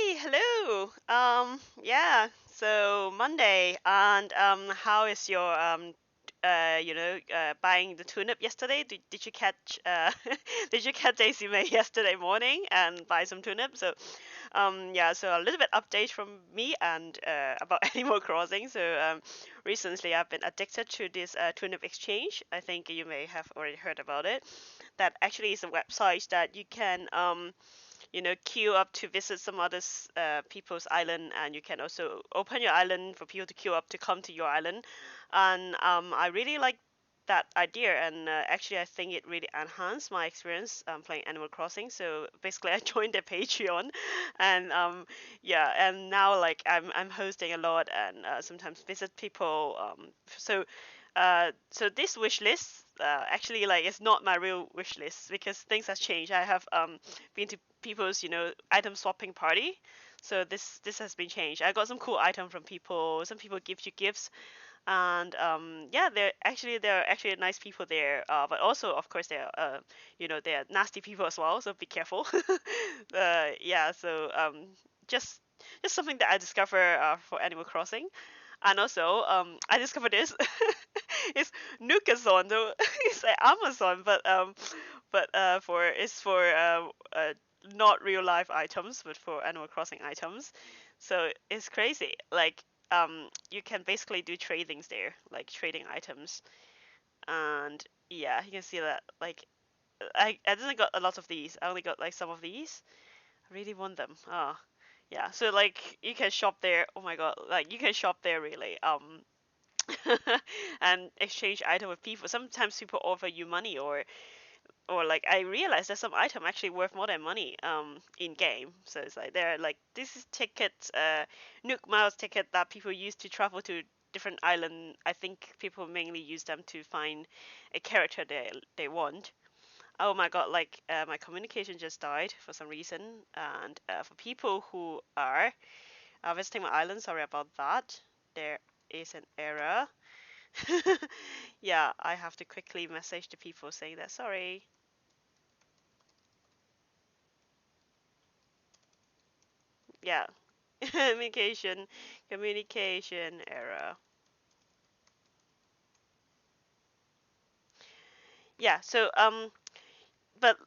Hey, hello. Yeah. So Monday, and how is your buying the tune-up yesterday? Did you catch did you catch Daisy May yesterday morning and buy some tune-up? So, yeah. So a little bit update from me and about Animal Crossing. So recently I've been addicted to this tune-up exchange. I think you may have already heard about it. That actually is a website that you can queue up to visit some other people's island, and you can also open your island for people to queue up to come to your island. And I really like that idea, and actually I think it really enhanced my experience playing Animal Crossing. So basically I joined their Patreon, and yeah, and now like I'm hosting a lot and sometimes visit people. So this wish list actually like it's not my real wish list because things has changed. I have been to people's item swapping party, so this has been changed. I got some cool item from people. Some people give you gifts, and yeah, they're actually nice people there. But also of course they're nasty people as well. So be careful. Yeah. So just just something that I discover for Animal Crossing. And also, I discovered this. It's Nukason, so it's like Amazon, but for it's for not real life items, but for Animal Crossing items. So it's crazy. Like you can basically do tradings there, like trading items, and yeah, you can see that. Like I didn't got a lot of these. I only got like some of these. I really want them. Ah, yeah. So like you can shop there. Oh my god, like you can shop there really. And exchange item with people. Sometimes people offer you money, or like I realized that some item actually worth more than money in game. So it's like they're like this is tickets, Nook Miles ticket that people use to travel to different island. I think people mainly use them to find a character they want. Oh my god, like my communication just died for some reason, and for people who are visiting my island, sorry about that. There is an error. Yeah, I have to quickly message the people saying that sorry. Yeah, communication error. Yeah, so but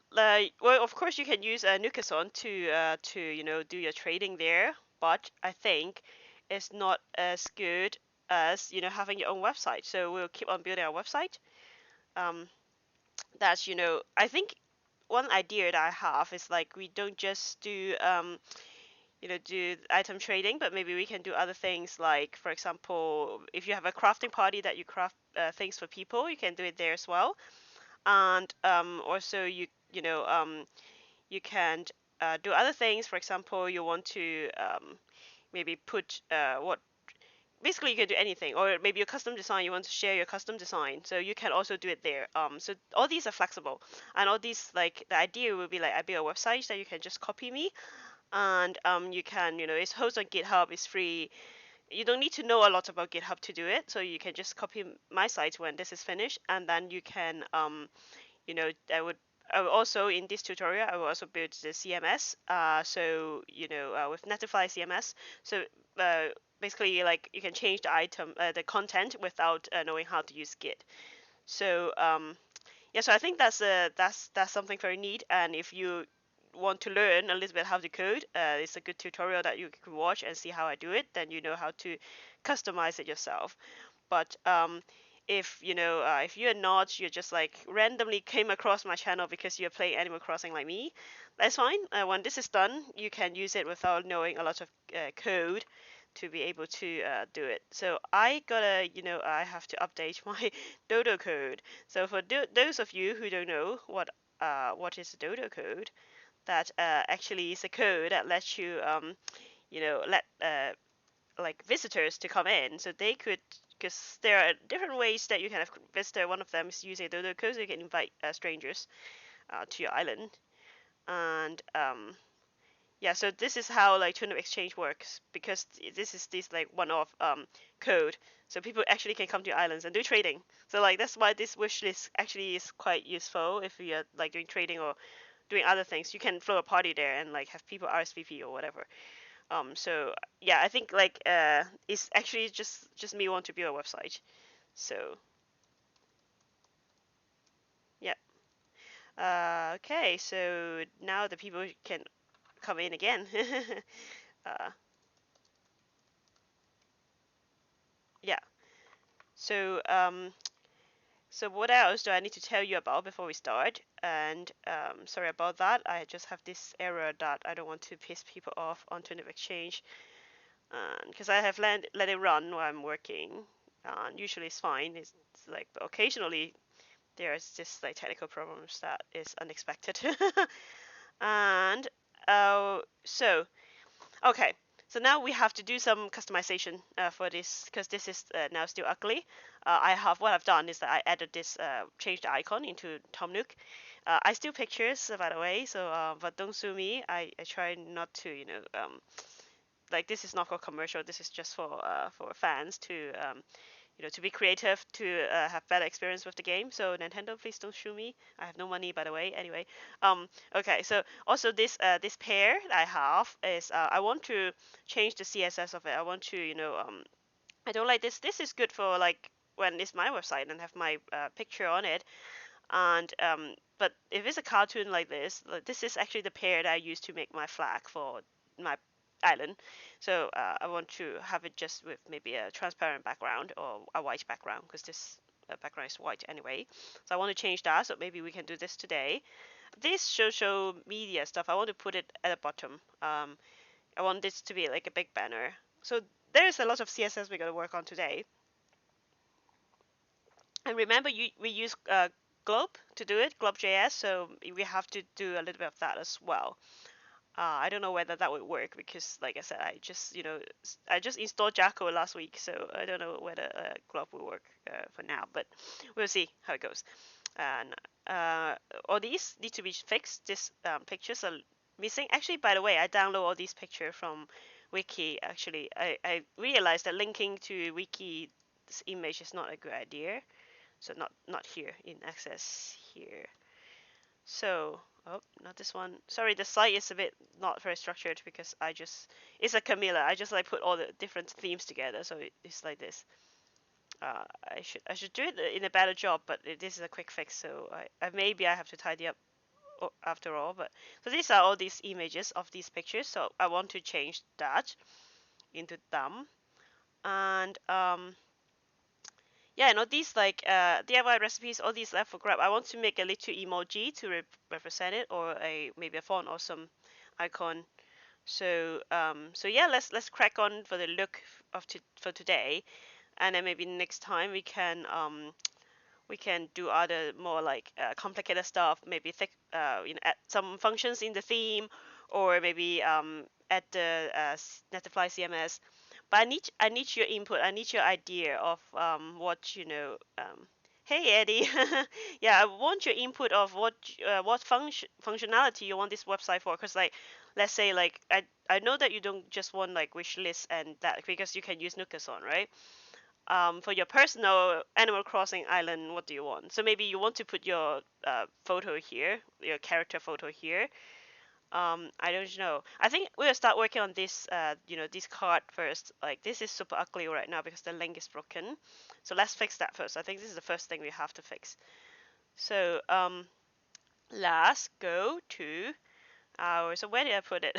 well, of course you can use Nukason to do your trading there, but I think it's not as good as having your own website. So we'll keep on building our website. Um, that's I think one idea that I have is like we don't just do item trading, but maybe we can do other things like, for example, if you have a crafting party that you craft things for people, you can do it there as well. And also you can do other things. For example, you want to maybe put what basically you can do anything, or maybe your custom design, you want to share your custom design, so you can also do it there. So all these are flexible, and all these, like, the idea will be like I build a website that you can just copy me, and you can, it's hosted on GitHub, it's free. You don't need to know a lot about GitHub to do it, so you can just copy my site when this is finished, and then you can, you know, I would. I will also in this tutorial I will also build the CMS. So with Netlify CMS, so uh, basically like you can change the item, the content without knowing how to use Git. So yeah, so I think that's something very neat. And if you want to learn a little bit how to code, it's a good tutorial that you can watch and see how I do it. Then you know how to customize it yourself. But if you're not, you're just like randomly came across my channel because you're playing Animal Crossing like me, that's fine. When this is done, you can use it without knowing a lot of code to be able to do it. So I have to update my Dodo code. So for those of you who don't know what is Dodo code, that actually is a code that lets you let like visitors to come in, so they could, because there are different ways that you can have visitor. One of them is using Dodo code, so you can invite strangers to your island, and yeah, so this is how like tune exchange works, because this is this like one-off code, so people actually can come to your islands and do trading. So like that's why this wish list actually is quite useful if you're like doing trading or doing other things. You can throw a party there and like have people RSVP or whatever. So yeah, I think like it's actually just me want to build a website. So yeah. Okay, so now the people can come in again. uh, yeah. So so what else do I need to tell you about before we start? And sorry about that. I just have this error that I don't want to piss people off on Tune Exchange, because I have let it run while I'm working. Usually it's fine. It's like occasionally there's just like technical problems that is unexpected. And so okay, so now we have to do some customization for this because this is now still ugly. What I've done is that I added this changed the icon into Tom Nook. I steal pictures by the way, so but don't sue me. I try not to, like this is not for commercial. This is just for fans to to be creative, to have better experience with the game. So Nintendo, please don't sue me. I have no money, by the way. Anyway, okay. So also this pair that I have is I want to change the CSS of it. I want to, I don't like this. This is good for like when it's my website and have my picture on it. And but if it's a cartoon like this is actually the pair that I use to make my flag for my island. So I want to have it just with maybe a transparent background or a white background because this background is white anyway. So I want to change that. So maybe we can do this today. This social media stuff, I want to put it at the bottom. I want this to be like a big banner. So there's a lot of CSS we're going to work on today. And remember, we use Globe to do it, Globe.js, so we have to do a little bit of that as well. I don't know whether that would work because, like I said, I just installed Jacko last week, so I don't know whether Globe will work for now, but we'll see how it goes. And all these need to be fixed. These pictures are missing. Actually, by the way, I download all these pictures from Wiki. Actually, I realized that linking to Wiki's image is not a good idea. So not here in access here. So oh, not this one. Sorry, the site is a bit not very structured because it's a Camilla. I just like put all the different themes together, so it's like this. I should do it in a better job, but this is a quick fix, so maybe I have to tidy up after all. But so these are all these images of these pictures. So I want to change that into them, and yeah, and all these like DIY recipes, all these left for grab. I want to make a little emoji to represent it, or a maybe a font or some icon. So so yeah, let's crack on for the look for today, and then maybe next time we can do other more like complicated stuff. Maybe add some functions in the theme, or maybe add the Netlify CMS. But I need your input. I need your idea of what Hey Eddie, yeah, I want your input of what functionality you want this website for. Cause like, let's say like I know that you don't just want like wish list and that because you can use Nukas on, right? For your personal Animal Crossing island, what do you want? So maybe you want to put your photo here, your character photo here. I don't know. I think we'll start working on this, this card first. Like this is super ugly right now because the link is broken. So let's fix that first. I think this is the first thing we have to fix. So let's go to our. So where did I put it?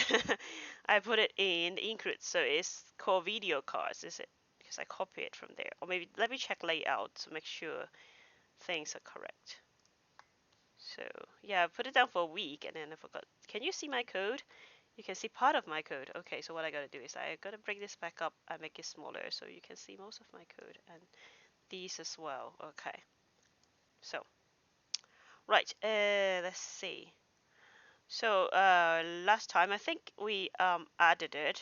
I put it in the include. So it's called video cards. Is it? Because I copy it from there. Or maybe let me check layout to make sure things are correct. So yeah, I put it down for a week and then I forgot. Can you see my code? You can see part of my code. Okay, so what I gotta do is I gotta bring this back up and make it smaller so you can see most of my code and these as well. Okay, so right, let's see. So last time I think we added it.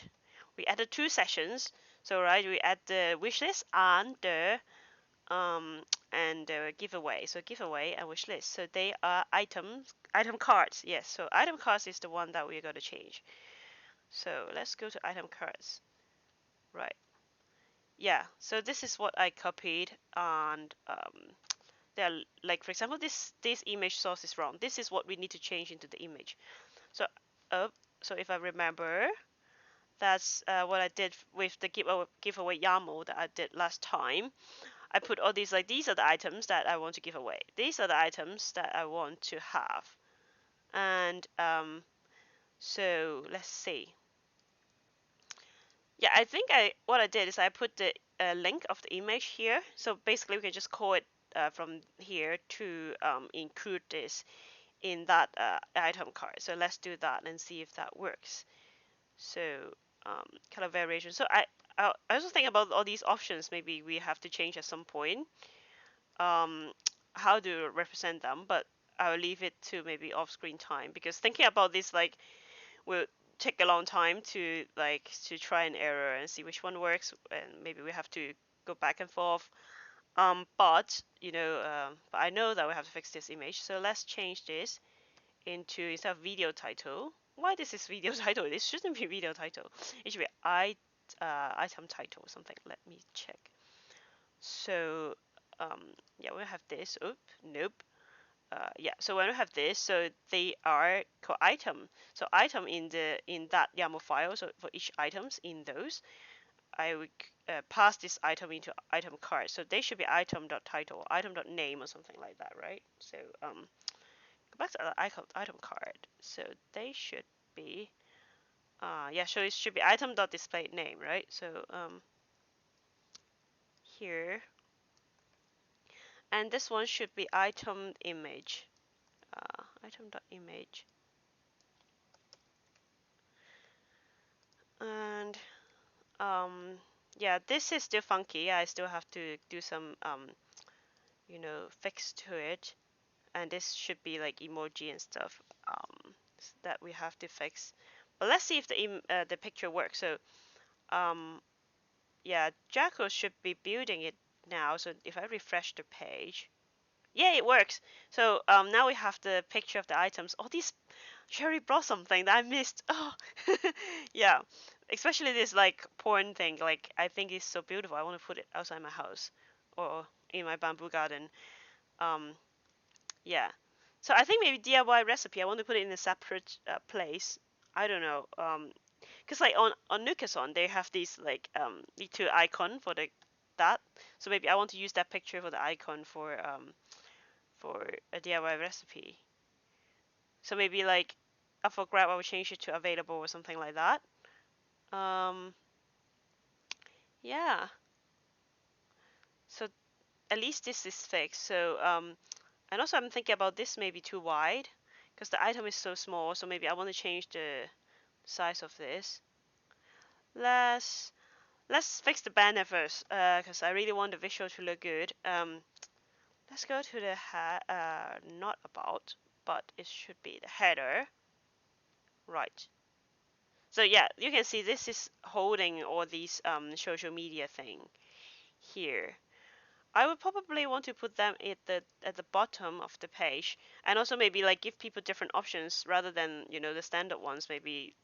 We added two sessions. So right, we add the wishlist um, and the giveaway. So giveaway and wishlist. So they are item cards. Yes. So item cards is the one that we're going to change. So let's go to item cards. Right. Yeah. So this is what I copied, and they're like for example, this image source is wrong. This is what we need to change into the image. So, uh, so if I remember, That's what I did with the giveaway YAML that I did last time. I put all these, like, these are the items that I want to give away. These are the items that I want to have. And so let's see. Yeah, I think what I did is I put the link of the image here. So basically we can just call it from here to include this in that item card. So let's do that and see if that works. So kind of variation. So I also think about all these options. Maybe we have to change at some point how to represent them, but I'll leave it to maybe off-screen time, because thinking about this like will take a long time to try and error and see which one works, and maybe we have to go back and forth. But but I know that we have to fix this image, so let's change this into, instead of video title. Why this is video title? This shouldn't be video title. It should be item title or something. Let me check. So yeah, we have this. Oop, nope. Yeah, so when we have this, so they are called item. So item in that YAML file. So for each items in those, I would pass this item into item card. So they should be item.title, item.name, or something like that, right? So go back to the item card. So they should be yeah. So it should be item.display name, right? So here, and this one should be item image. Item.image. And yeah, this is still funky. I still have to do some fix to it, and this should be like emoji and stuff that we have to fix. But let's see if the picture works. So yeah, Jacko should be building it now. So if I refresh the page, yeah, it works. So now we have the picture of the items. Oh, these cherry blossom thing that I missed. Oh, yeah. Especially this like porn thing. Like, I think it's so beautiful. I want to put it outside my house or in my bamboo garden. Um, yeah. So I think maybe DIY recipe. I want to put it in a separate place. I don't know. Cause like on Nukason they have these like little icon for the that. So maybe I want to use that picture for the icon for a DIY recipe. So maybe like for Grab I will change it to available or something like that. Um, yeah. So at least this is fixed. So and also I'm thinking about this maybe too wide because the item is so small. So maybe I want to change the size of this. Let's let's fix the banner first because I really want the visual to look good. Let's go to the not about, but it should be the header. Right. So yeah, you can see this is holding all these social media thing here. I would probably want to put them at the bottom of the page, and also maybe like give people different options rather than the standard ones. Maybe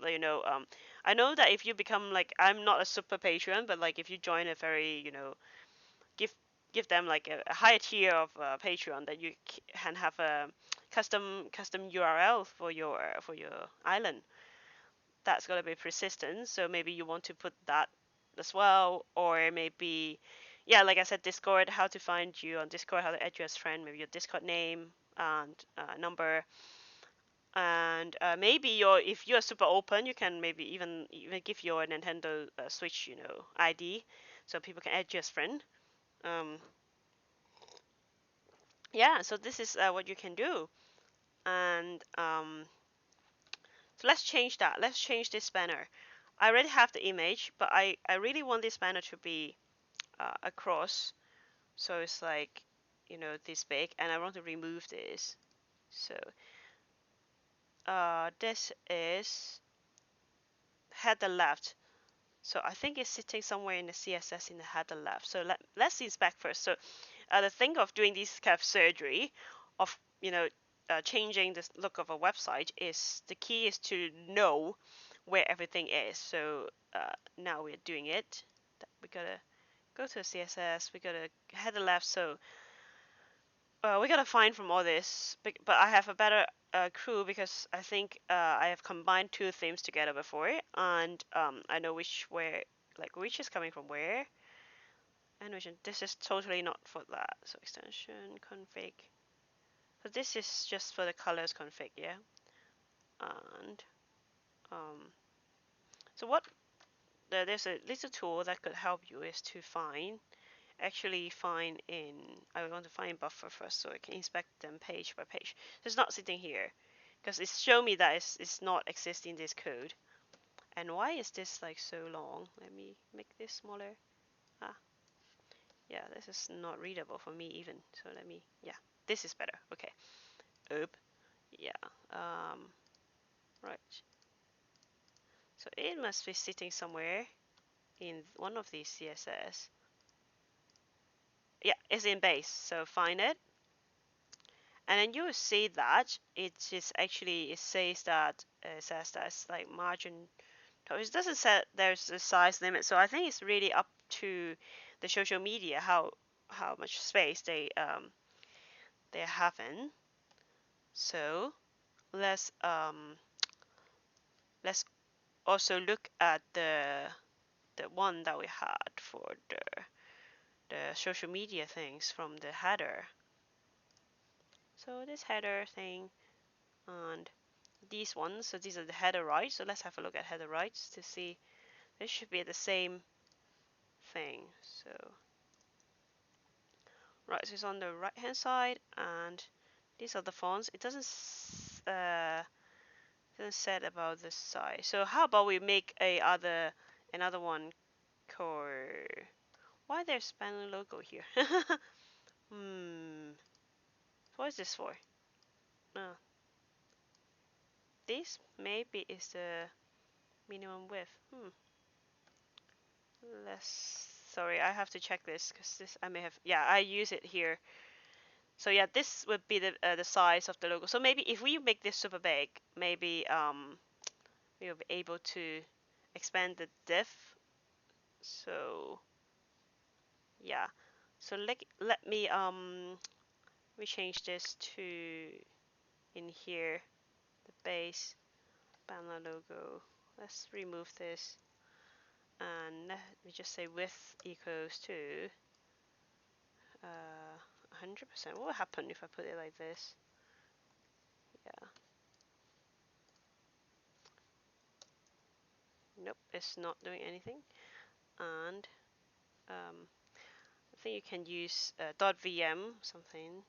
I know that if you become like, I'm not a super patron, but like if you join a very give give them like a higher tier of Patreon, that you can have a custom URL for your island. That's going to be persistent. So maybe you want to put that as well, or maybe, yeah, like I said, Discord, how to find you on Discord, how to add you as friend, maybe your Discord name and number, and maybe if you're super open, you can maybe even give your Nintendo Switch, ID, so people can add you as friend. Um, yeah, so this is what you can do, and so let's change that. Let's change this banner. I already have the image, but I really want this banner to be across. So it's like, this big, and I want to remove this. So this is header left. So I think it's sitting somewhere in the CSS in the header left. So let's see this back first. So the thing of doing this kind of surgery of, changing the look of a website is the key is to know where everything is. So now we're doing it. We gotta go to CSS. We gotta header left. So we gotta find from all this. But I have a better crew because I think I have combined two themes together before, and I know which is coming from where, and which this is totally not for that. So extension config. So this is just for the colors config, yeah. And um, so what there's a little tool that could help you is to find in I want to find buffer first so I can inspect them page by page. So it's not sitting here because it's showing me that it's not existing in this code. And why is this like so long? Let me make this smaller. Ah, yeah, this is not readable for me even. So yeah, this is better. Okay. Oop. Yeah. Right. So it must be sitting somewhere in one of these CSS. Yeah, it's in base. So find it. And then you will see that it says that it's like margin. It doesn't say there's a size limit, so I think it's really up to the social media how much space they're having. So let's also look at the one that we had for the social media things from the header. So this header thing and these ones, so these are the header rights. So let's have a look at header rights to see. This should be the same thing. So right, so it's on the right hand side, and these are the fonts. It doesn't say about the size. So how about we make another one called why there's Spanish logo here? Hmm, what is this for? Uh, this maybe is the minimum width. Less. Sorry, I have to check this because this I may have. Yeah, I use it here. So yeah, this would be the size of the logo. So maybe if we make this super big, maybe we'll be able to expand the diff. So yeah, so let me change this to in here the base banner logo. Let's remove this and let me just say width equals to 100%. What will happen if I put it like this? Yeah. Nope, it's not doing anything. And I think you can use .vm something.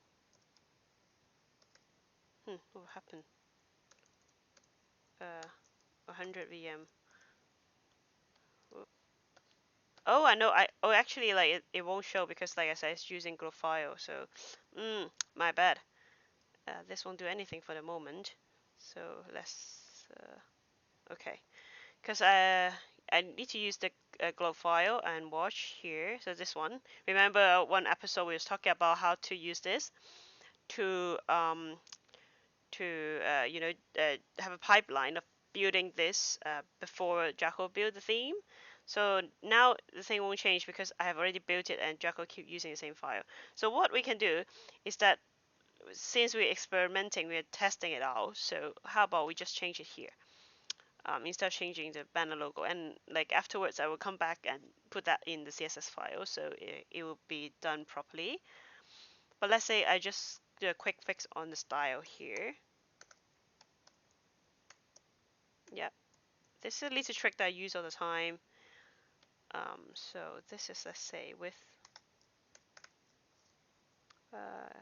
What will happen? 100 vm. Oh, I know. Actually, like it won't show because, like I said, it's using glow file. So, my bad. This won't do anything for the moment. So let's okay, because I need to use the glow file and watch here. So this one. Remember one episode we was talking about how to use this to have a pipeline of building this before Jackal build the theme. So now the thing won't change because I have already built it and Jackal keep using the same file. So what we can do is that since we're experimenting, we're testing it out. So how about we just change it here instead of changing the banner logo, and like afterwards I will come back and put that in the CSS file so it will be done properly. But let's say I just do a quick fix on the style here. Yeah, this is a little trick that I use all the time. So this is, let's say, with uh,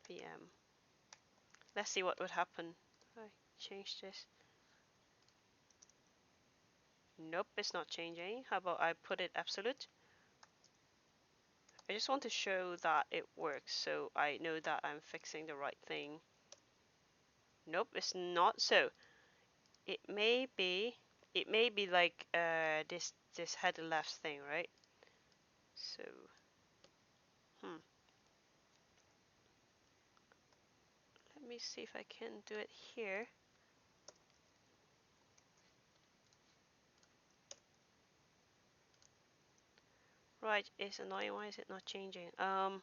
VM. Let's see what would happen if I change this. Nope, it's not changing. How about I put it absolute? I just want to show that it works so I know that I'm fixing the right thing. Nope, it's not. So it may be like this header left thing, right? So let me see if I can do it here. Right, it's annoying. Why is it not changing? Oh,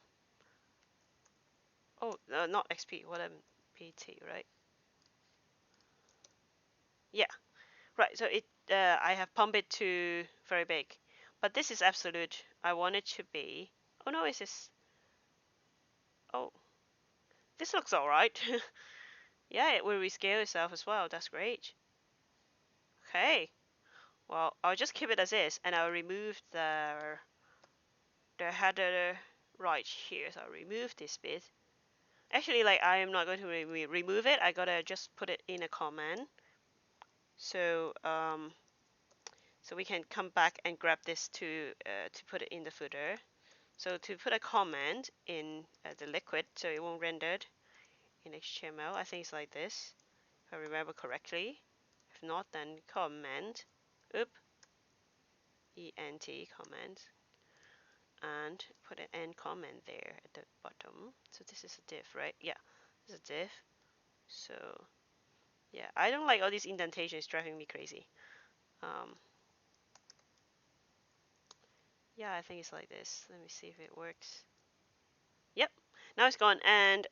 Oh, not XP. What am PT, right? Yeah, right. So I have pumped it to very big, but this is absolute. I want it to be. Oh no, is this? Oh, this looks all right. Yeah, it will rescale itself as well. That's great. Okay. Well, I'll just keep it as is, and I'll remove the header right here. So I'll remove this bit. Actually, like I am not going to remove it. I gotta just put it in a command. So so we can come back and grab this to put it in the footer. So to put a command in the liquid, so it won't render in HTML. I think it's like this, if I remember correctly. If not, then command, oop, ent command, and put an end comment there at the bottom. So this is a div, right? Yeah, this is a div. So yeah, I don't like all these indentations, driving me crazy. Um, yeah, I think it's like this. Let me see if it works. Yep, now it's gone, and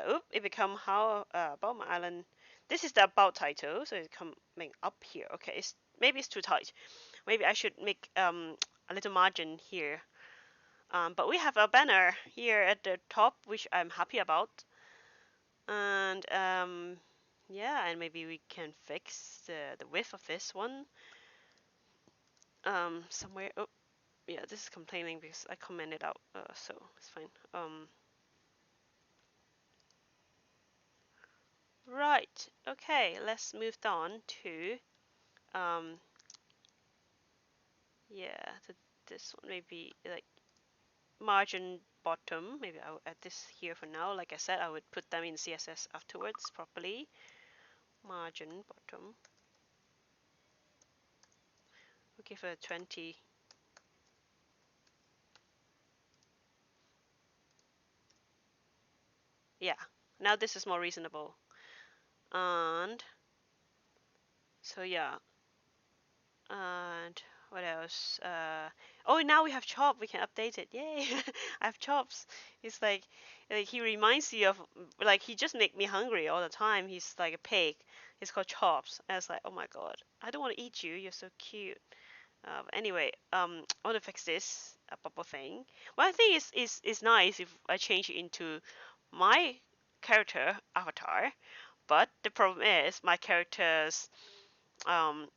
oop, it become how about my island. This is the about title, so it's coming up here. Okay, maybe it's too tight. Maybe I should make a little margin here. But we have a banner here at the top, which I'm happy about. And yeah, and maybe we can fix the width of this one somewhere. Oh, yeah, this is complaining because I commented out, so it's fine. Right. Okay, let's move on to um, yeah, this one maybe like margin bottom. Maybe I'll add this here for now. Like I said, I would put them in CSS afterwards properly. Margin bottom. We'll give it a 20. Yeah. Now this is more reasonable. And so yeah, and what else? Oh, now we have chop. We can update it. Yay! I have chops. It's like he reminds you of, like, he just make me hungry all the time. He's like a pig. He's called Chops. And it's like, oh my god, I don't want to eat you. You're so cute. Anyway, I want to fix this bubble thing. Well, I think it's nice if I change it into my character avatar. But the problem is my character's um,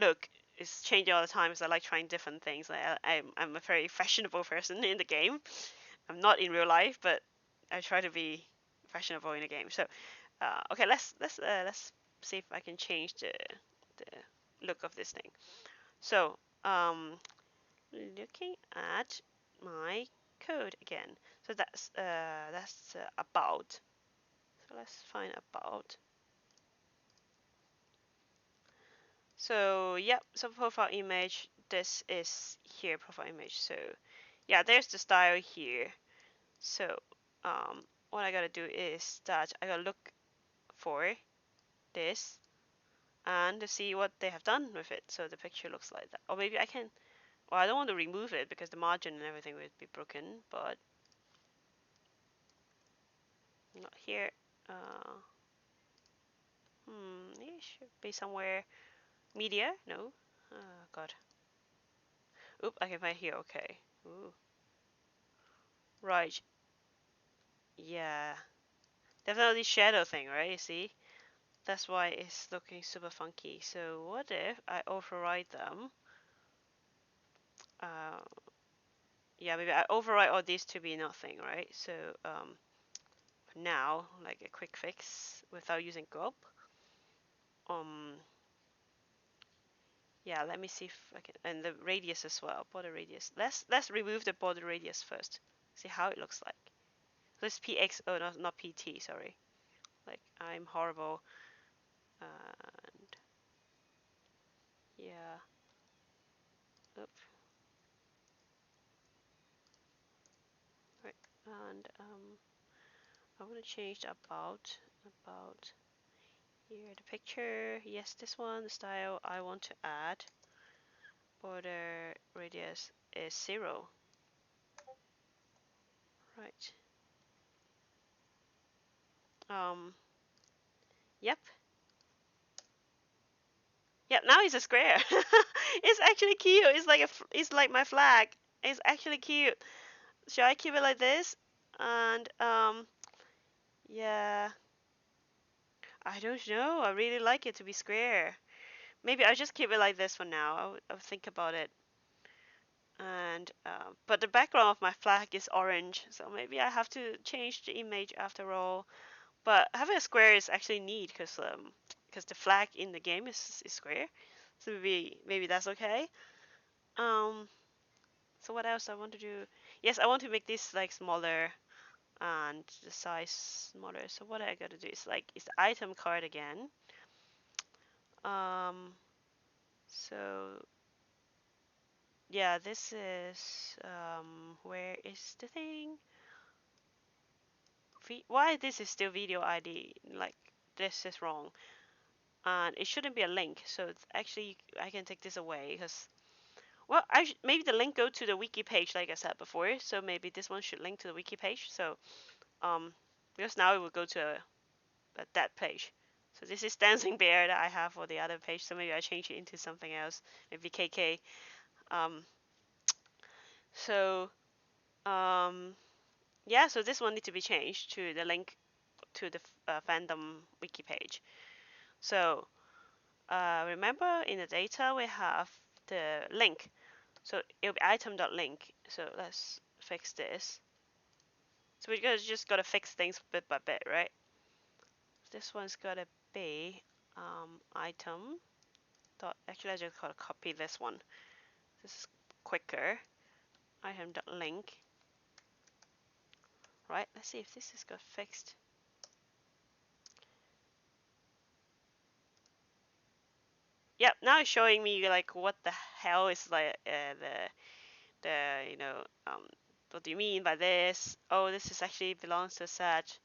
look is changing all the time, so I like trying different things. I'm a very fashionable person in the game. I'm not in real life, but I try to be fashionable in the game. So okay, let's see if I can change the look of this thing. So looking at my code again. So that's about. So let's find about. So yeah, so profile image, this is here profile image. So yeah, there's the style here. So what I gotta do is that I gotta look for this and to see what they have done with it. So the picture looks like that. Or maybe I can, well, I don't want to remove it because the margin and everything would be broken, but not here. Uh, it should be somewhere. Media? No. God. Oop, I can find here. Okay. Ooh. Right. Yeah. Definitely shadow thing, right? You see? That's why it's looking super funky. So what if I override them? Uh, yeah, maybe I override all these to be nothing, right? So now, like a quick fix without using gulp. Um, yeah, let me see if I can, and the radius as well, border radius. Let's remove the border radius first. See how it looks like. So it's px. Oh, no, not pt. Sorry. Like I'm horrible. And yeah. Oop. Right. And I want to change the about here the picture. Yes, this one. The style I want to add. Border radius is 0. Right. Yep. Yep, now it's a square. It's actually cute. It's like it's like my flag. It's actually cute. Should I keep it like this? And yeah, I don't know. I really like it to be square. Maybe I'll just keep it like this for now. I'll think about it. And but the background of my flag is orange, so maybe I have to change the image after all. But having a square is actually neat because the flag in the game is square, so maybe that's okay. Um, so what else I want to do? Yes, I want to make this like smaller and the size smaller. So what I gotta do is like it's the item card again. Um, so yeah, this is where is the thing? Why this is still video ID? Like this is wrong, and it shouldn't be a link. So it's actually I can take this away because well, maybe the link go to the wiki page like I said before. So maybe this one should link to the wiki page. So um, because now it will go to that page. So this is dancing bear that I have for the other page. So maybe I change it into something else, maybe KK. Um, so um, yeah, so this one need to be changed to the link to the fandom wiki page. So remember in the data we have the link. So it'll be item.link. So let's fix this. So we just gotta fix things bit by bit, right? This one's gotta be item dot. Actually, I just gotta copy this one. This is quicker. Item dot link. Right. Let's see if this has got fixed. Yep. Now it's showing me like what the hell is like the what do you mean by this? Oh, this is actually belongs to a set.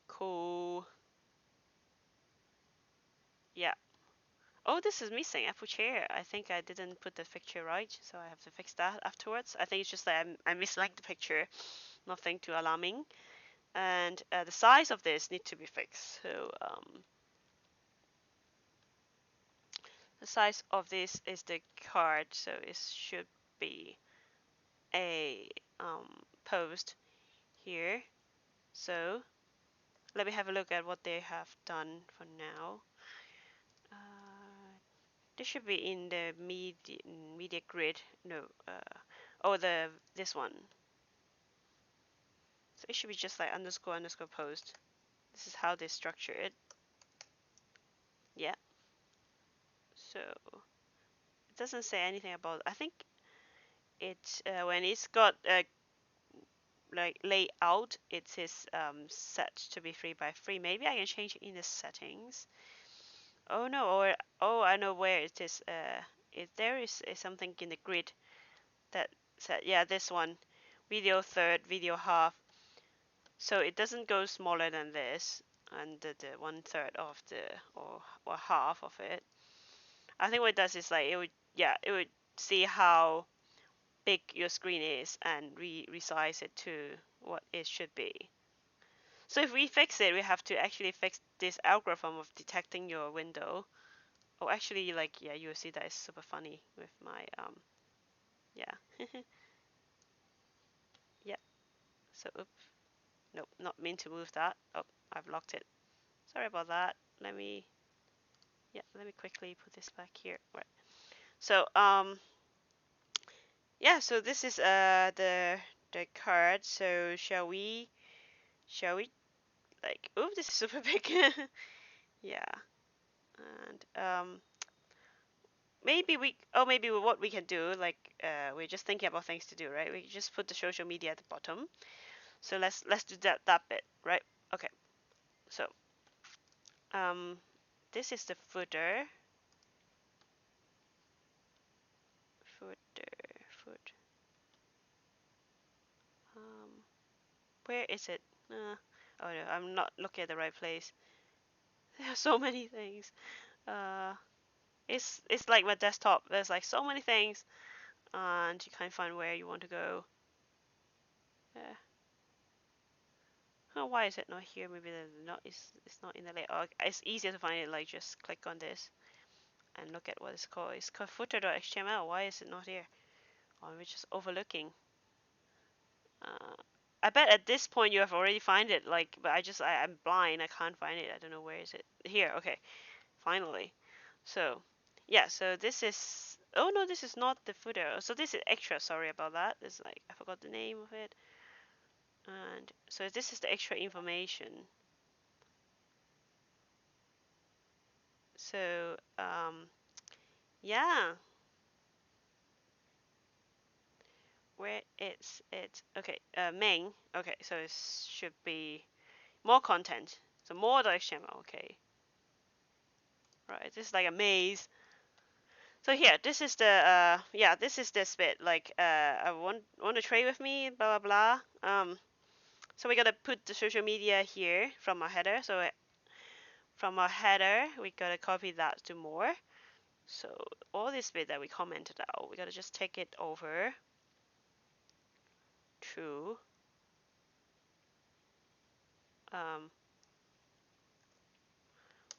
Cool. Yeah. Oh, this is missing. Apple chair. I think I didn't put the picture right, so I have to fix that afterwards. I think it's just that I misliked the picture. Nothing too alarming. And the size of this need to be fixed. So the size of this is the card, so it should be a post here. So let me have a look at what they have done for now. This should be in the media grid. No, oh this one. So it should be just like underscore underscore post. This is how they structure it. Yeah. So it doesn't say anything about. I think it's when it's got like layout, it says set to be 3 by 3. Maybe I can change it in the settings. Oh no, or oh I know where it is. If there is something in the grid that said yeah this one, video third, video half. So it doesn't go smaller than this, and the 1/3 of the or half of it. I think what it does is like it would see how big your screen is and resize it to what it should be. So if we fix it, we have to actually fix this algorithm of detecting your window. Oh, actually, like yeah, you'll see that is super funny with my yeah yeah. So oops, nope, not mean to move that. Oh, I've locked it. Sorry about that. Let me quickly put this back here. Right. So yeah, so this is the card. So shall we like oh this is super big. Yeah. And maybe what we can do like we're just thinking about things to do, right? We just put the social media at the bottom. So let's do that bit, right? Okay. So um this is the foot um where is it? Oh no, I'm not looking at the right place. There are so many things. Uh, it's like my desktop. There's like so many things, and you can't find where you want to go. Uh, Oh, why is it not here? Maybe it's not in the layout. Oh, it's easier to find it. Like just click on this and look at what it's called. It's called footer.html. Why is it not here? Or am I just overlooking? Uh, I bet at this point you have already find it. Like, but I'm blind. I can't find it. I don't know where is it. Here. Okay. Finally. So, yeah. So this is. Oh no, this is not the footer. So this is extra. Sorry about that. It's like I forgot the name of it. And so this is the extra information. So yeah. Where is it? Okay. Main. Okay. So it should be more content. So more.html. Okay. Right. This is like a maze. So here, this is the yeah, this is this bit. Like I want to trade with me, blah blah blah. So we gotta put the social media here from our header. So from our header, we gotta copy that to more. So all this bit that we commented out, we gotta just take it over to um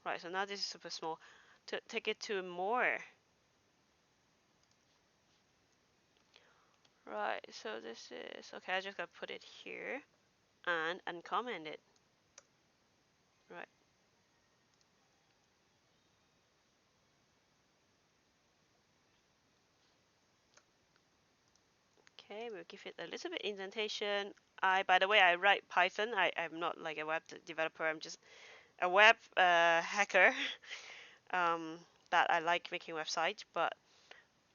right. So now this is super small. To take it to more. Right. So this is okay. I just gotta put it here and uncomment it. Right. Okay, we'll give it a little bit indentation. By the way, I write Python. I'm not like a web developer. I'm just a web hacker. Um, that I like making websites, but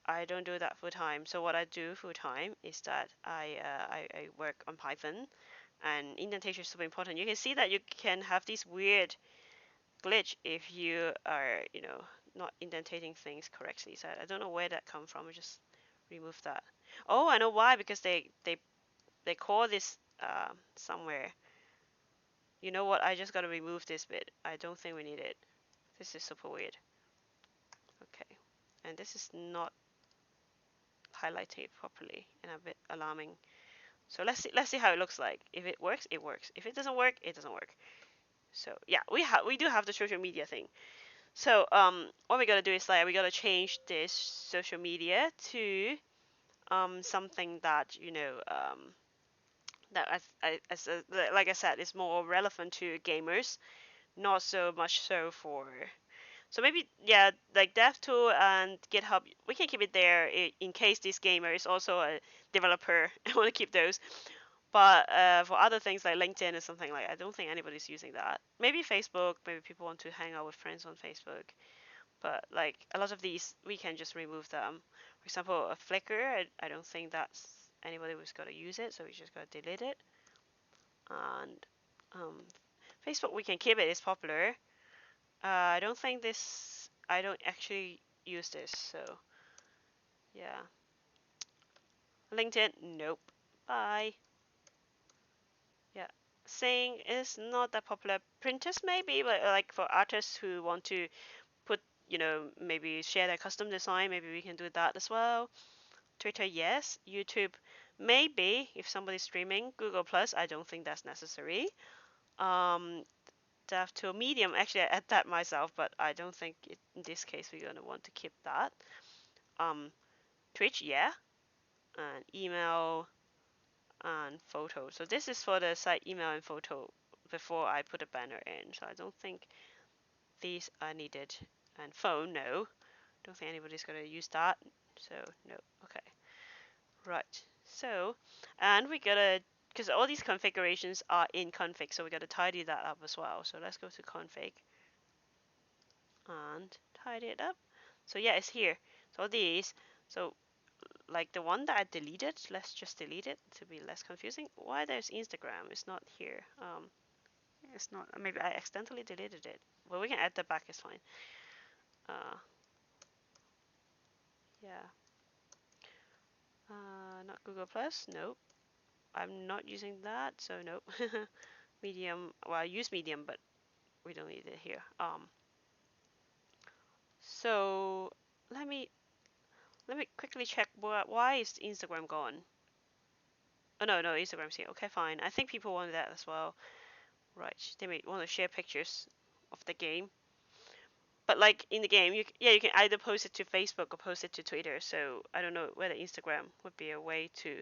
I don't do that full time. So what I do full time is that I work on Python, and indentation is super important. You can see that you can have this weird glitch if you are, not indentating things correctly. So I don't know where that come from. I just remove that. Oh, I know why. Because they call this somewhere. You know what? I just gotta remove this bit. I don't think we need it. This is super weird. Okay, and this is not highlighted properly and a bit alarming. So let's see how it looks like. If it works, it works. If it doesn't work, it doesn't work. So yeah, we do have the social media thing. So what we gotta do is like we gotta change this social media to something that that like I said is more relevant to gamers, not so much so for. So maybe yeah, like DevTool and GitHub, we can keep it there in case this gamer is also a developer. I want to keep those. But for other things like LinkedIn or something like, I don't think anybody's using that. Maybe Facebook. Maybe people want to hang out with friends on Facebook. But like a lot of these, we can just remove them. For example, a Flickr. I don't think that's anybody was gonna use it, so we just gotta delete it. And um, Facebook, we can keep it. It's popular. I don't think this. I don't actually use this, so yeah. LinkedIn, nope. Bye. Yeah. Saying is not that popular. Printers maybe, but like for artists who want to put, maybe share their custom design, maybe we can do that as well. Twitter, yes. YouTube, maybe if somebody's streaming. Google Plus, I don't think that's necessary. Um, Dev to Medium, actually, I add that myself, but I don't think in this case we're gonna want to keep that. Um, Twitch, yeah, and email and photo. So this is for the site email and photo before I put a banner in. So I don't think these are needed. And phone, no. Don't think anybody's gonna use that. So no. Okay. Right. So, and we gotta, because all these configurations are in config, so we gotta tidy that up as well. So let's go to config and tidy it up. So yeah, it's here. So these, so like the one that I deleted, let's just delete it to be less confusing. Why there's Instagram? It's not here. It's not. Maybe I accidentally deleted it. Well, we can add that back. It's fine. Uh, yeah. Not Google Plus. Nope. I'm not using that, so nope. Medium. Well, I use Medium, but we don't need it here. So let me quickly check why is Instagram gone? Oh no, no, Instagram's here. Okay, fine. I think people want that as well. Right. They may want to share pictures of the game. But like in the game, you can either post it to Facebook or post it to Twitter. So I don't know whether Instagram would be a way to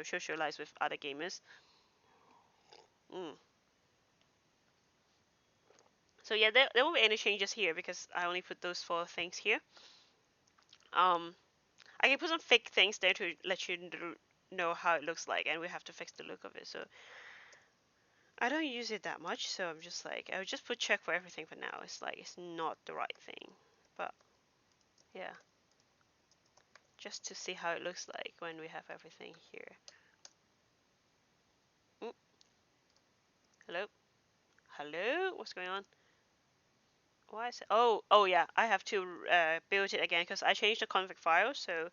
socialize with other gamers. Mm. So yeah, there won't be any changes here because I only put those four things here. Um, I can put some fake things there to let you know how it looks like, and we have to fix the look of it. So I don't use it that much, so I'm just like I would just put check for everything for now. It's like it's not the right thing, but yeah, just to see how it looks like when we have everything here. Mm, hello, hello, what's going on? Why is it? Oh yeah, I have to build it again because I changed the config file. So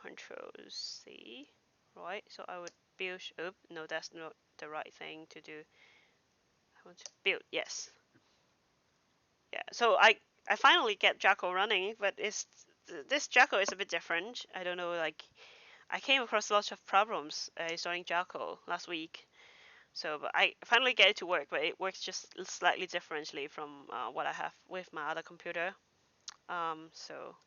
Control C, right? So I would build. Oh no, that's not the right thing to do. I want to build. Yes. Yeah. So I finally get Jackal running, but this Jackal is a bit different. I don't know. Like I came across lots of problems installing Jackal last week. So, but I finally get it to work, but it works just slightly differently from what I have with my other computer. So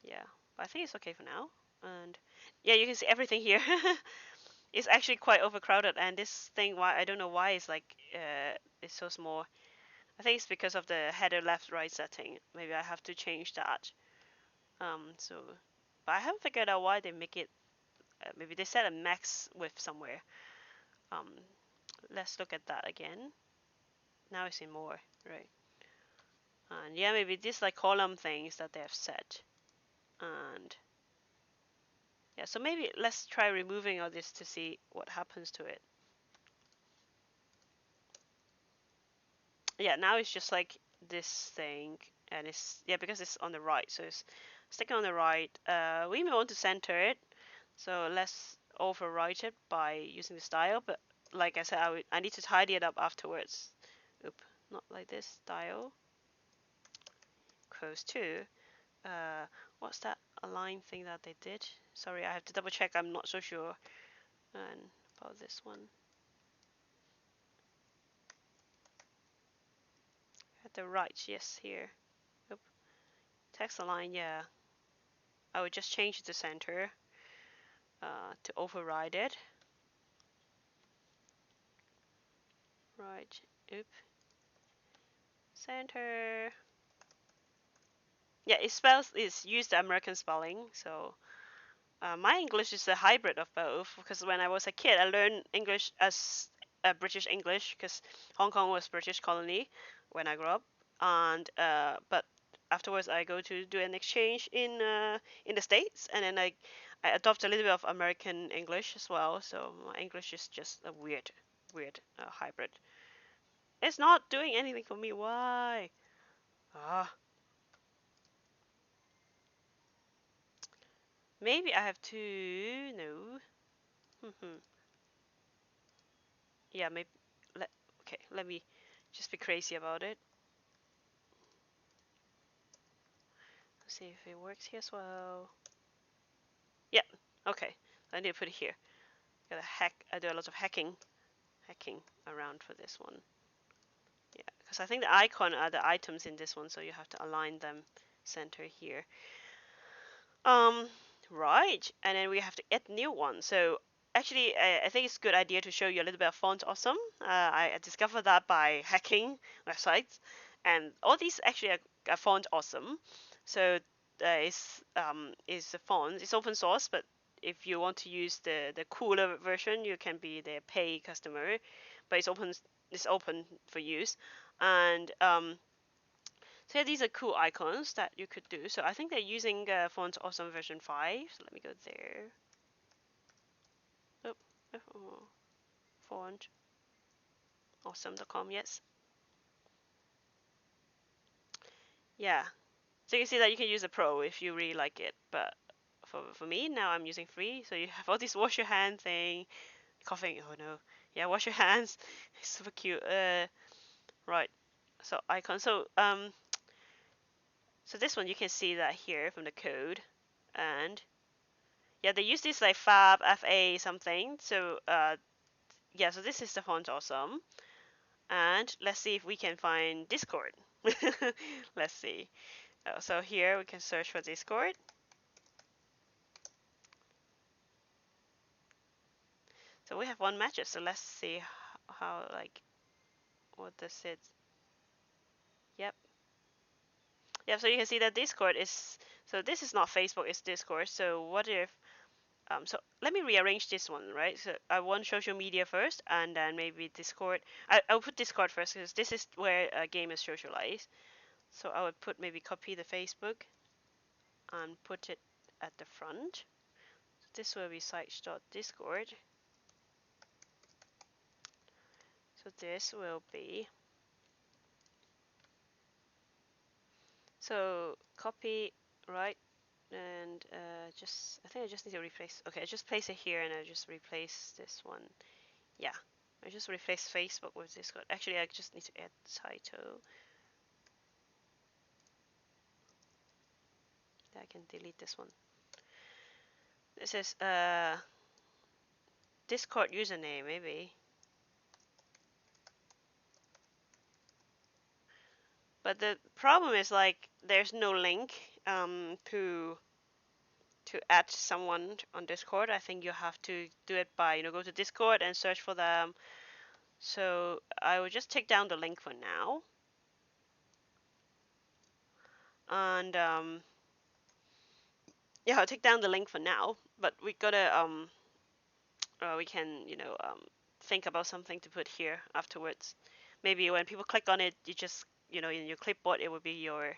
yeah, but I think it's okay for now. And yeah, you can see everything here. It's actually quite overcrowded, and this thing, why I don't know why it's like it's so small. I think it's because of the header left right setting. Maybe I have to change that. So, but I haven't figured out why they make it. Maybe they set a max width somewhere. Um, let's look at that again. Now it's in more, right? And yeah, maybe this like column things that they have set. And yeah, so maybe let's try removing all this to see what happens to it. Yeah, now it's just like this thing, and it's yeah because it's on the right, so it's sticking on the right. We may want to center it, so let's overwrite it by using the style. But like I said, I need to tidy it up afterwards. Oop, not like this style. Close to. Uh, what's that align thing that they did? Sorry, I have to double check. I'm not so sure. And about this one. At the right, yes, here. Oop. Text align, yeah. I would just change it to center to override it. Right, oop, center. Yeah, it spells it's used American spelling, so my English is a hybrid of both. Because when I was a kid, I learned English as British English, because Hong Kong was British colony when I grew up, and but afterwards I go to do an exchange in the States, and then I adopt a little bit of American English as well. So my English is just a weird hybrid. It's not doing anything for me. Why? Ah, maybe I have to. No. Yeah, maybe. Let, okay, let me just be crazy about it. Let's see if it works here as well. Yeah. Okay. I need to put it here. Gotta hack. I do a lot of hacking around for this one. Yeah, because I think the icon are the items in this one, so you have to align them center here. Um, right, and then we have to add new one. So actually, I think it's a good idea to show you a little bit of font awesome. I discovered that by hacking websites, and all these actually are font awesome. So is a font. It's open source, but if you want to use the cooler version, you can be the pay customer, but it's open. It's open for use, and so yeah, these are cool icons that you could do. So I think they're using Font Awesome version 5. So let me go there. Oh, oh, font awesome.com. Yes. Yeah. So you can see that you can use the Pro if you really like it. But for me, now I'm using free. So you have all this wash your hand thing. Coughing. Oh no. Yeah, wash your hands. It's super cute. Right. So icon. So this one you can see that here from the code. And yeah, they use this like fab fa something. So yeah, so this is the font awesome. And let's see if we can find Discord. Let's see. So here we can search for Discord. So we have one match. So let's see how like what this is. Yep. Yep. So you can see that Discord is. So this is not Facebook. It's Discord. So what if so let me rearrange this one, right? So I want social media first, and then maybe Discord. I'll put Discord first because this is where gamers socialize. So I would put maybe copy the Facebook and put it at the front. So this will be sites.discord. So this will be so copy right and just I think I just need to replace. Okay, I just place it here and I just replace this one. Yeah, I just replace Facebook with Discord. Actually, I just need to add title. I can delete this one. This is Discord username maybe. But the problem is like there's no link to add someone on Discord. I think you have to do it by go to Discord and search for them. So I will just take down the link for now, and yeah, I'll take down the link for now. But we gotta we can think about something to put here afterwards. Maybe when people click on it, you just in your clipboard it will be your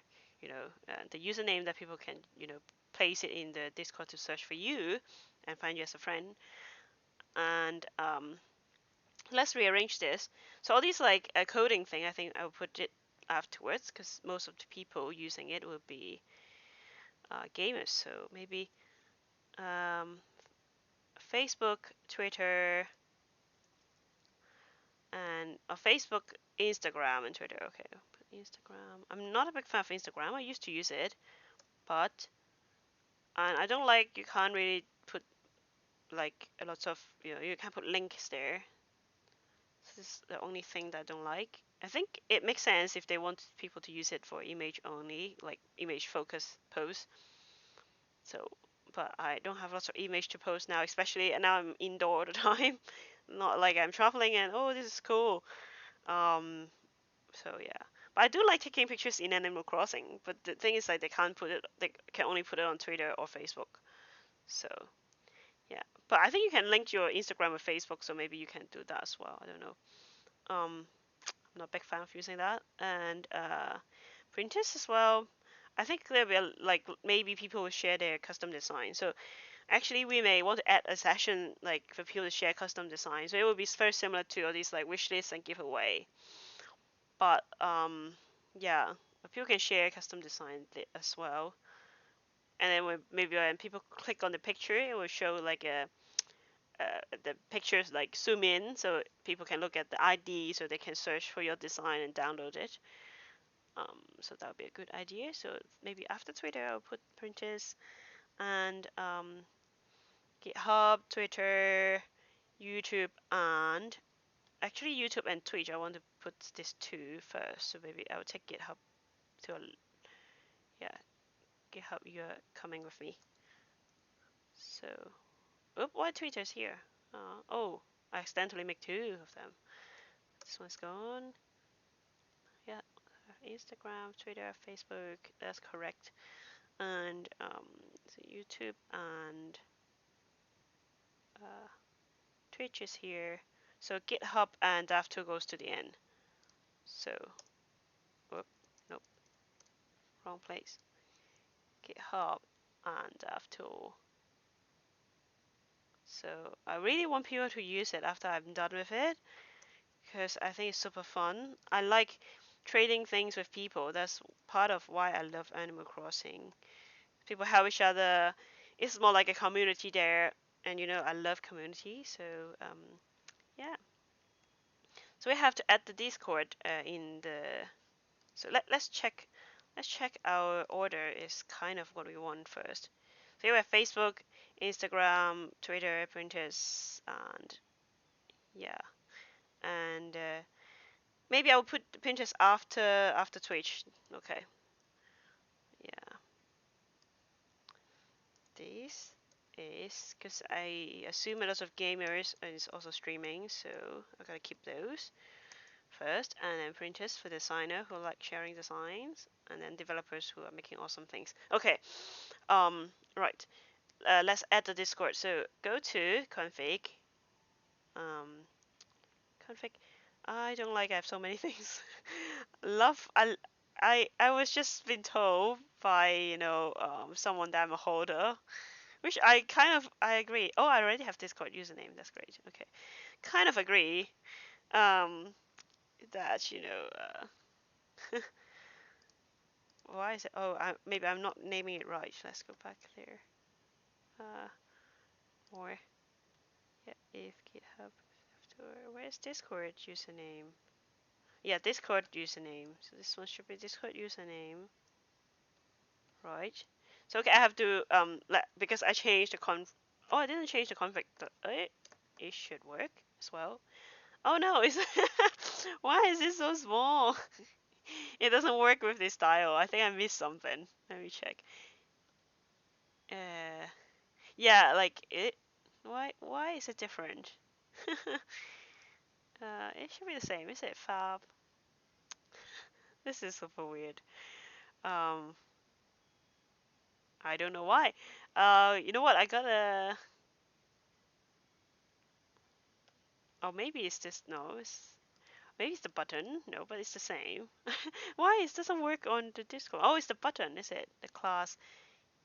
the username that people can place it in the Discord to search for you and find you as a friend. And let's rearrange this. So all these like coding thing, I think I'll put it afterwards because most of the people using it will be gamers. So maybe um, Facebook, Twitter, and Facebook, Instagram, and Twitter. Okay, put Instagram. I'm not a big fan of Instagram. I used to use it, but and I don't like you can't really put like a lot of you can't put links there. This is the only thing that I don't like. I think it makes sense if they want people to use it for image only, like image focus posts. So, but I don't have lots of image to post now, especially and now I'm indoor all the time. Not like I'm traveling and oh this is cool. Um, so yeah, but I do like taking pictures in Animal Crossing. But the thing is like they can't put it. They can only put it on Twitter or Facebook. So yeah, but I think you can link your Instagram with Facebook, so maybe you can do that as well. I don't know. I'm not a big fan of using that. And printers as well. I think there will like maybe people will share their custom design. So actually, we may want to add a session like for people to share custom design. So it will be very similar to all these like wish lists and giveaway. But yeah, people can share custom design as well. And then maybe when people click on the picture, it will show like the pictures like zoom in, so people can look at the ID, so they can search for your design and download it. So that would be a good idea. So maybe after Twitter, I'll put printers and GitHub, Twitter, YouTube, and actually YouTube and Twitch. I want to put this two first. So maybe I'll take GitHub to yeah, GitHub. You're coming with me. So, why Twitter's here? Oh, I accidentally make two of them. This one's gone. Yeah, Instagram, Twitter, Facebook. That's correct. And so YouTube and uh, Twitch is here. So GitHub and DAV2 goes to the end. So, whoop, nope, wrong place. GitHub and DAV2. So I really want people to use it after I'm done with it because I think it's super fun. I like trading things with people. That's part of why I love Animal Crossing. People help each other. It's more like a community there, and I love community. So yeah. So we have to add the Discord in the. So let's check. Let's check our order is kind of what we want first. So we have Facebook, Instagram, Twitter, printers, and Yeah, and maybe I'll put Pinterest after Twitch. Okay. Yeah, this is because I assume a lot of gamers is also streaming, so I gotta keep those first, and then printers for designer who like sharing designs, and then developers who are making awesome things. Okay, right. Let's add the Discord. So go to config, um, config. I don't like I have so many things. Love. I was just been told by someone that I'm a holder, which I agree. Oh, I already have Discord username. That's great. Okay, kind of agree. Um, that why is it? Oh, maybe I'm not naming it right. Let's go back there. Uh, or yeah, if GitHub software. Where's Discord username? Yeah, Discord username. So this one should be Discord username, right? So okay, I have to because I changed the conf. Oh, I didn't change the config. It should work as well. Oh no, it's why is it so small? It doesn't work with this style. I think I missed something. Let me check. Uh, yeah, like it. Why is it different? It should be the same. Is it fab? This is super weird. Um, I don't know why. You know what? I gotta. Oh, maybe it's this. No, maybe it's the button. No, but it's the same. Why it doesn't work on the Discord? Oh, it's the button, is it? The class.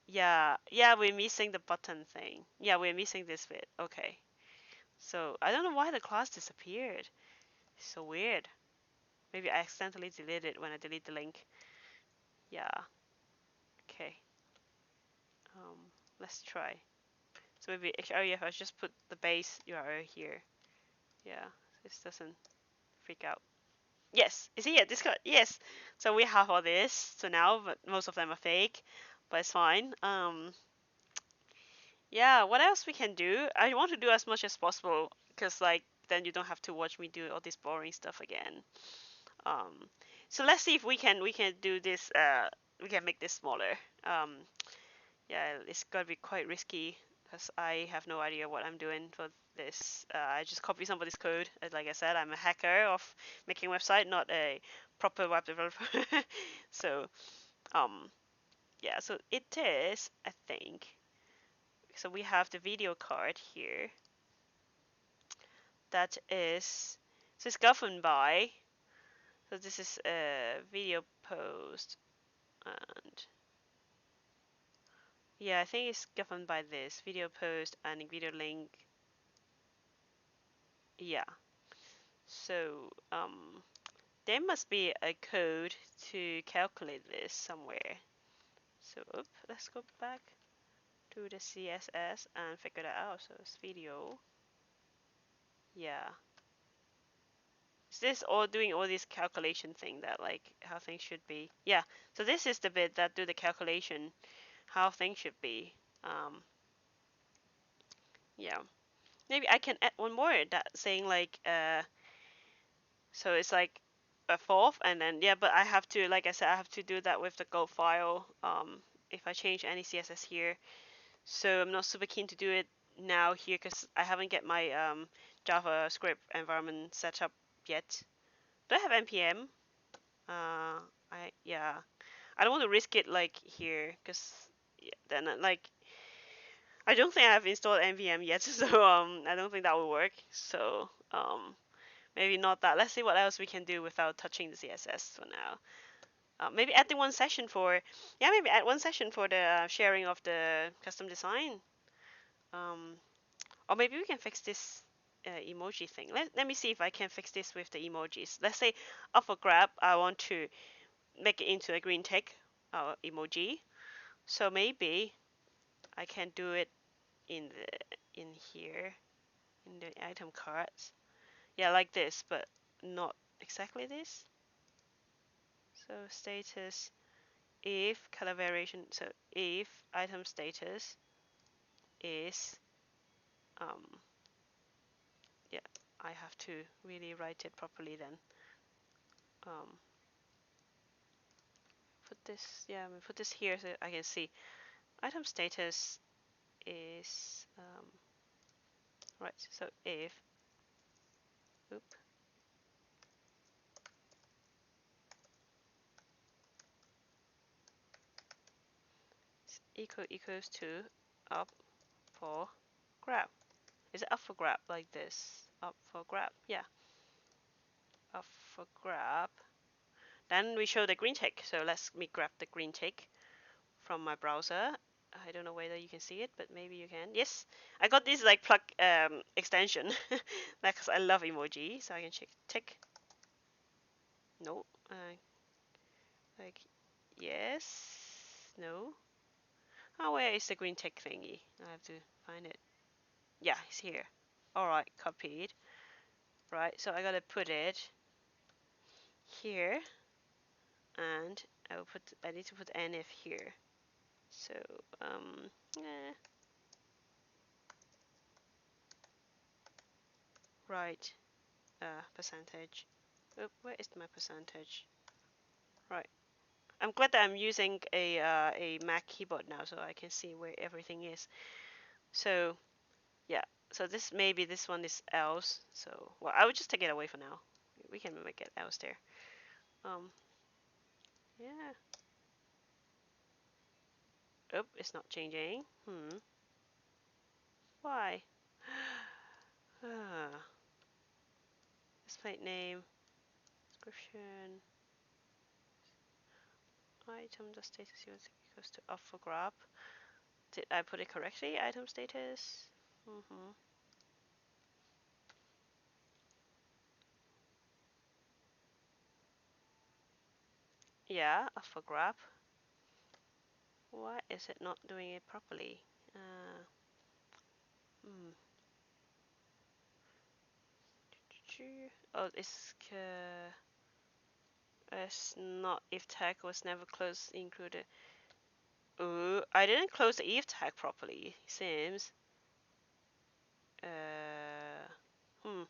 Yeah, yeah, we're missing the button thing. Yeah, we're missing this bit. Okay. So I don't know why the class disappeared. It's so weird. Maybe I accidentally deleted it when I delete the link. Yeah. Okay. Um, let's try. So maybe oh yeah, if I just put the base URL here. Yeah, this doesn't freak out. Yes, is it here? Discord. Yes. So we have all this. So now, but most of them are fake, but it's fine. Yeah. What else we can do? I want to do as much as possible because like then you don't have to watch me do all this boring stuff again. Um. So let's see if we can do this. We can make this smaller. Yeah, it's gonna be quite risky because I have no idea what I'm doing for this. I just copy somebody's code. Like I said, I'm a hacker of making website, not a proper web developer. So, um, yeah, so it is, I think. So we have the video card here. That is, so it's governed by. So this is a video post, and yeah, I think it's governed by this video post and video link. Yeah. So there must be a code to calculate this somewhere. So let's go back to the CSS and figure that out. So it's video. Yeah. Is this all doing all this calculation thing that like how things should be? Yeah. So this is the bit that do the calculation how things should be. Um, yeah. Maybe I can add one more that saying like so it's like a fourth, and then yeah, but I have to, like I said, I have to do that with the Go file. If I change any CSS here, so I'm not super keen to do it now here because I haven't get my JavaScript environment set up yet. Do I have npm? I yeah, I don't want to risk it like here because yeah, then like I don't think I've installed npm yet, so I don't think that will work. So maybe not that. Let's see what else we can do without touching the CSS for now. Maybe add the one session for, yeah, maybe add one session for the sharing of the custom design. Um, or maybe we can fix this emoji thing. Let me see if I can fix this with the emojis. Let's say up for grab, I want to make it into a green tick emoji. So maybe I can do it in here in the item cards. Yeah, like this, but not exactly this. So status if color variation. So if item status is yeah I have to really write it properly then. Um, put this, yeah, I'm gonna put this here so I can see. Item status is, right, so if, oop, equals to up for grab. Is it up for grab like this? Up for grab, yeah, up for grab. Then we show the green tick. So let's me grab the green tick from my browser. I don't know whether you can see it, but maybe you can. Yes, I got this like plug extension because I love emoji, so I can check tick. No, like yes, no. Oh, where is the green tick thingy? I have to find it. Yeah, it's here. All right, copied. Right, so I gotta put it here, and I need to put NF here. So eh, right, percentage. Oh, where is my percentage? Right. I'm glad that I'm using a Mac keyboard now, so I can see where everything is. So yeah. So maybe this one is else. So well, I would just take it away for now. We can make it else there. Yeah. Oh, it's not changing. Why? Ah. Display name, description, item, the status equals to up for grab. Did I put it correctly? Item status. Yeah, up for grab. Why is it not doing it properly? Hmm. Oh, it's not if tag was never closed included. Ooh, I didn't close the if tag properly. Seems. Hmm.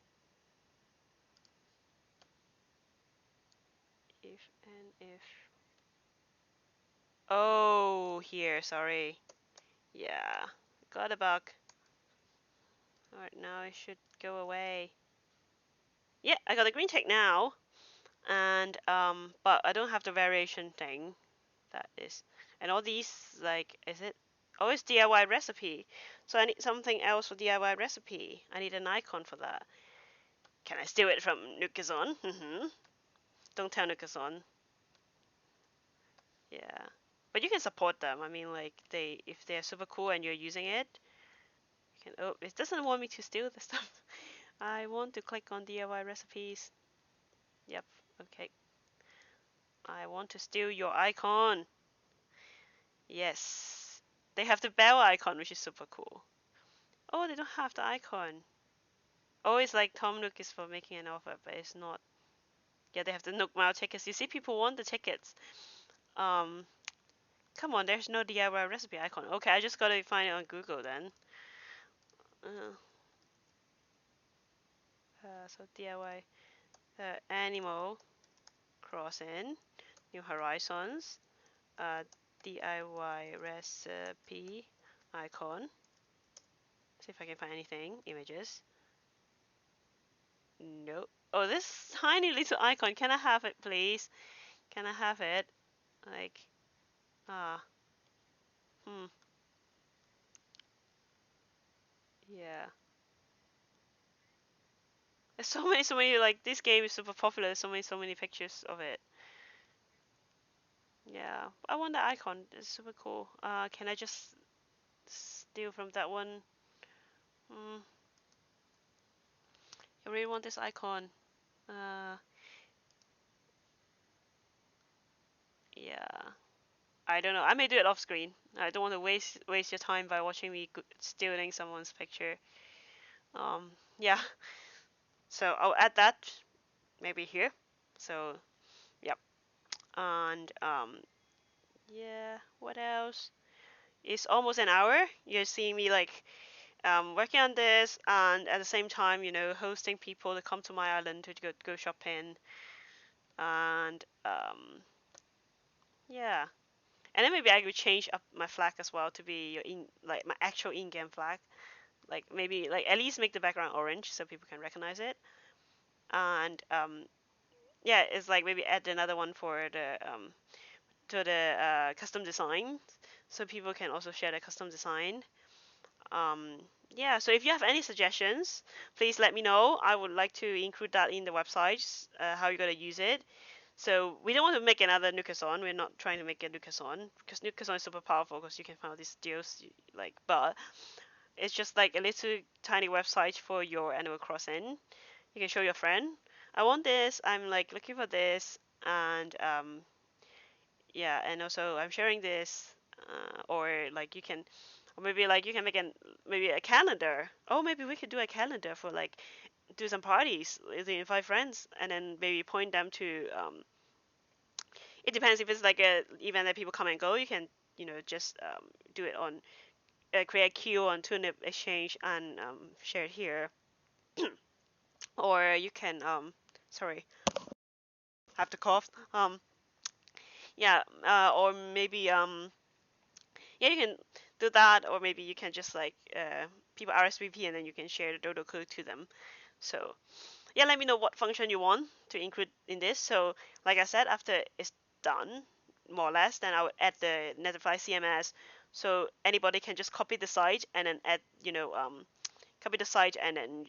If and if. Oh, here. Sorry. Yeah, got a bug. Alright, now it should go away. Yeah, I got a green tick now, and but I don't have the variation thing. That is, and all these like, is it? Oh, it's DIY recipe. So I need something else for DIY recipe. I need an icon for that. Can I steal it from Nukazon? Don't tell Nukazon. Yeah, but you can support them. I mean, like if they're super cool and you're using it, you can. Oh, it doesn't want me to steal the stuff. I want to click on DIY recipes. Yep. Okay. I want to steal your icon. Yes. They have the bell icon, which is super cool. Oh, they don't have the icon. Oh, it's like Tom Nook is for making an offer, but it's not. Yeah, they have the Nook Mile tickets. You see, people want the tickets. Um, Come on, there's no DIY recipe icon. Okay, I just gotta find it on Google then. Uh, so DIY Animal Crossing, New Horizons, DIY recipe icon. See if I can find anything. Images. Nope. Oh, this tiny little icon. Can I have it, please? Can I have it? Like, ah, hmm, yeah. There's so many. Like, this game is super popular. There's so many pictures of it. Yeah, I want the icon. It's super cool. Can I just steal from that one? Hmm. I really want this icon. Uh, yeah. I don't know. I may do it off screen. I don't want to waste your time by watching me stealing someone's picture. Yeah. So I'll add that maybe here. So yep. And yeah. What else? It's almost an hour. You're seeing me like working on this, and at the same time, hosting people to come to my island to go shopping, and yeah, and then maybe I could change up my flag as well to be like my actual in-game flag. Like maybe like at least make the background orange so people can recognize it, and yeah, it's like maybe add another one for the custom design, so people can also share the custom design. Um, yeah, so if you have any suggestions, please let me know. I would like to include that in the website, how you're gonna use it. So we don't want to make another Nukason. We're not trying to make a Nukason because Nukason is super powerful because you can find all these deals like, but it's just like a little tiny website for your Animal Crossing. You can show your friend, I want this. I'm like looking for this, and yeah, and also I'm sharing this, or like you can, or maybe like you can make maybe a calendar. Oh, maybe we could do a calendar for like do some parties. Invite friends, and then maybe point them to. It depends if it's like a event that people come and go. You can just do it on create a queue on Turnip Exchange and share it here, or you can sorry, I have to cough. Yeah, or maybe yeah, you can do that, or maybe you can just like people RSVP and then you can share the dodo code to them. So yeah, let me know what function you want to include in this. So like I said, after it's done, more or less, then I would add the Netlify CMS, so anybody can just copy the site and then add, copy the site and then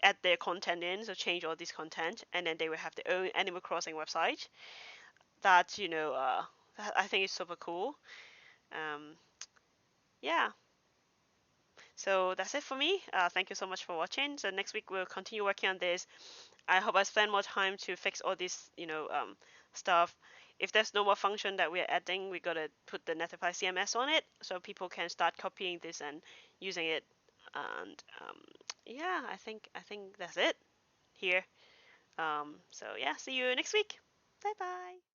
add their content in, so change all this content, and then they will have their own Animal Crossing website. That that I think is super cool. Um, yeah, so that's it for me. Thank you so much for watching. So next week we'll continue working on this. I hope I spend more time to fix all this, stuff. If there's no more function that we're adding, we gotta put the Netlify CMS on it so people can start copying this and using it. And yeah, I think that's it here. So yeah, see you next week. Bye bye.